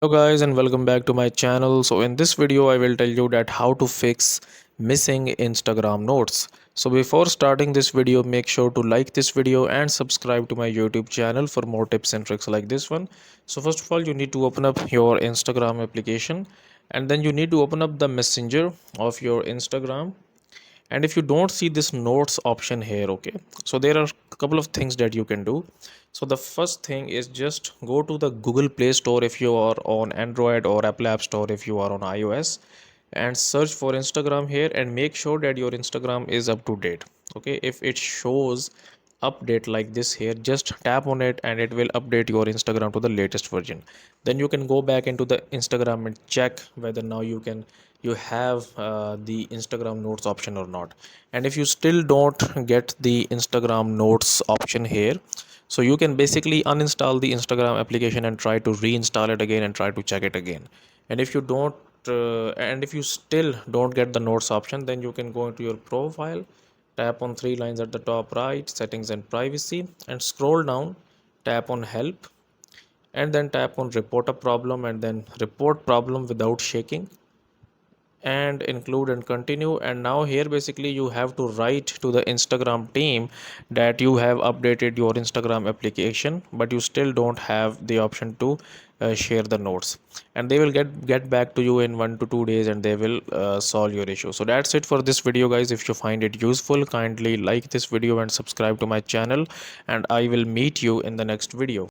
Hello guys and welcome back to my channel. So in this video I will tell you that how to fix missing Instagram notes. So before starting this video, make sure to like this video and subscribe to my YouTube channel for more tips and tricks like this one. So first of all, you need to open up your Instagram application, and then you need to open up the messenger of your Instagram. And if you don't see this notes option here, okay, so there are a couple of things that you can do. So the first thing is just go to the Google Play Store if you are on Android, or Apple App Store if you are on iOS, and search for Instagram here and make sure that your Instagram is up to date. Okay, if it shows update like this here, just tap on it and it will update your Instagram to the latest version. Then you can go back into the Instagram and check whether now you have the Instagram notes option or not. And if you still don't get the Instagram notes option here, so you can basically uninstall the Instagram application and try to reinstall it again and try to check it again. And if you don't and if you still don't get the notes option, then you can go into your profile, tap on three lines at the top right, settings and privacy, and scroll down, tap on help, and then tap on report a problem, and then report problem without shaking, and include and continue. And now here basically you have to write to the Instagram team that you have updated your Instagram application, but you still don't have the option to share the notes, and they will get back to you in 1 to 2 days, and they will solve your issue. So that's it for this video guys. If you find it useful, kindly like this video and subscribe to my channel, and I will meet you in the next video.